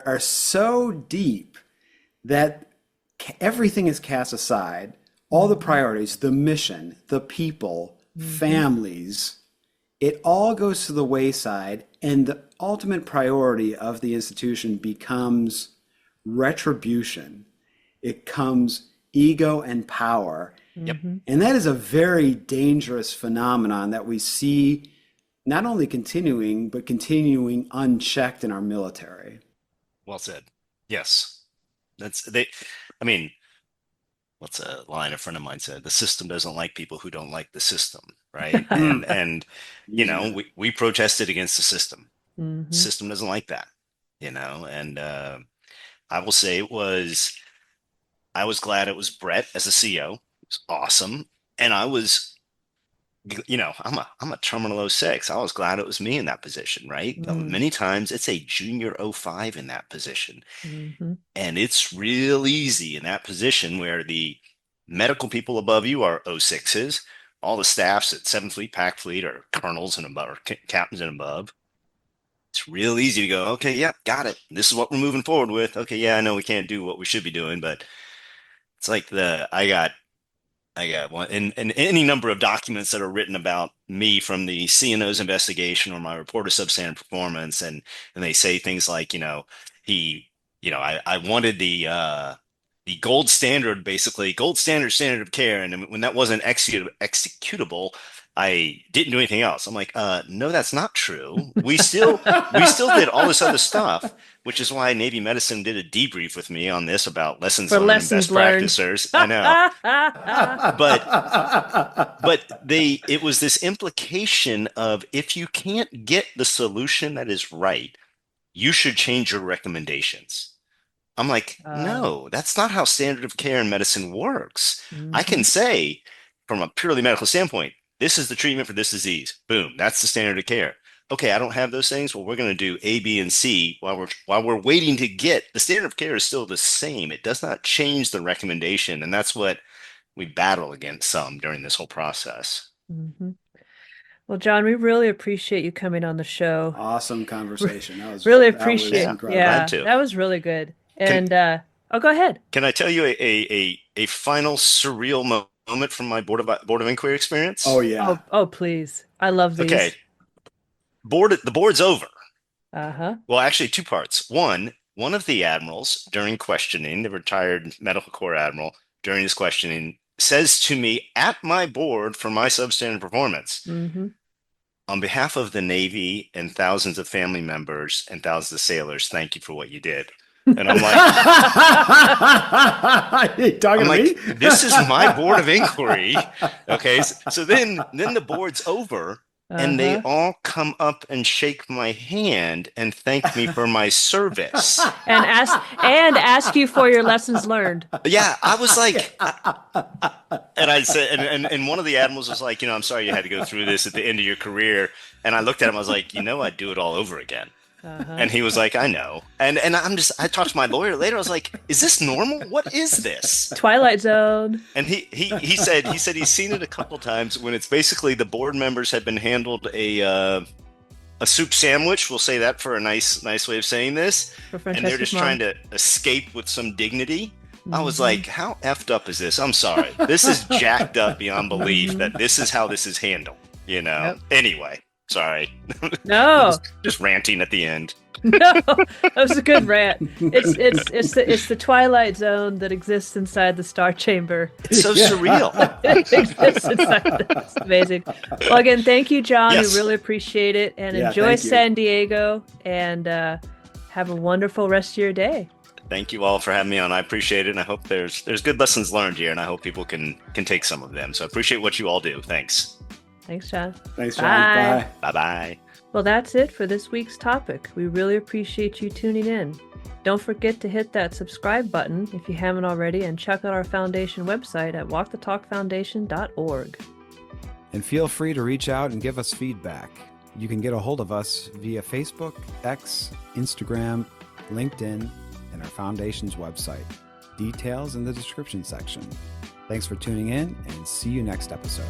are so deep that everything is cast aside. All the Mm-hmm. priorities, the mission, the people, Mm-hmm. families, it all goes to the wayside, and the ultimate priority of the institution becomes retribution. It comes ego and power. Yep. Mm-hmm. And that is a very dangerous phenomenon that we see not only continuing, but continuing unchecked in our military. Well said. Yes. That's they. I mean, what's a line a friend of mine said? The system doesn't like people who don't like the system, right? And Mm, and using that. we protested against the system. Mm-hmm. System doesn't like that, and I will say I was glad it was Brett as a CO. It's awesome. And I was, I'm a terminal oh 06. I was glad it was me in that position, right? Many times it's a junior oh 05 in that position. Mm-hmm. And it's real easy in that position where the medical people above you are oh 06s. All the staffs at 7th Fleet, Pac Fleet are colonels and above, or captains and above. It's real easy to go, okay, yeah, got it. This is what we're moving forward with. Okay, yeah, I know we can't do what we should be doing, but it's like I got one and any number of documents that are written about me from the CNO's investigation or my report of substandard performance, and they say things like, he, I wanted the gold standard, basically gold standard of care, and when that wasn't executable, I didn't do anything else. I'm like, no, that's not true. We still did all this other stuff, which is why Navy Medicine did a debrief with me on this about lessons For learned and lessons best learned. practices. I know, but it was this implication of if you can't get the solution that is right, you should change your recommendations. I'm like, uh, no, that's not how standard of care in medicine works. I mm-hmm. can say, from a purely medical standpoint, this is the treatment for this disease. Boom, that's the standard of care. Okay, I don't have those things. Well, we're going to do A, B, and C while we're waiting to get the standard of care is still the same. It does not change the recommendation, and that's what we battle against some during this whole process. Mm-hmm. Well, John, we really appreciate you coming on the show. Awesome Re- conversation. Really That was Yeah, appreciate. glad incredible. Yeah, to. that was really good. Can And oh, go ahead. can I tell you a final surreal moment from my board of inquiry Oh experience? yeah. Oh, please. I love Okay, these. the board's over. Uh-huh. Well, actually, two parts. One of the admirals during questioning, the retired medical corps admiral, during his questioning, says to me at my board for my substandard performance, Mm-hmm. on behalf of the Navy and thousands of family members and thousands of sailors, thank you for what you did. And I'm like, this is my board of inquiry. Okay. So then the board's over. And they all come up and shake my hand and thank me for my service. And ask you for your lessons learned. Yeah, I was like, and I said, and one of the admirals was like, I'm sorry you had to go through this at the end of your career. And I looked at him, I was like, I'd do it all over again. And he was like, I know. And I talked to my lawyer later. I was like, is this normal? What is this? Twilight Zone. And he said he's seen it a couple times when it's basically the board members had been handled a soup sandwich. We'll say that for a nice way of saying this. And they're just trying to escape with some dignity. I was like, how effed up is this? I'm sorry. This is jacked up beyond belief that this is how this is handled, Yep. Anyway. Sorry. No. just ranting at the end. No, that was a good rant. It's the Twilight Zone that exists inside the Star Chamber. It's so surreal. It exists inside. It's amazing. Well, again, thank you, John. Yes. We really appreciate it, and enjoy San Diego. And have a wonderful rest of your day. Thank you all for having me on. I appreciate it, and I hope there's good lessons learned here, and I hope people can take some of them. So I appreciate what you all do. Thanks. Thanks, John. Thanks, John. Bye. Bye-bye. Well, that's it for this week's topic. We really appreciate you tuning in. Don't forget to hit that subscribe button if you haven't already, and check out our foundation website at walkthetalkfoundation.org. And feel free to reach out and give us feedback. You can get a hold of us via Facebook, X, Instagram, LinkedIn, and our foundation's website. Details in the description section. Thanks for tuning in, and see you next episode.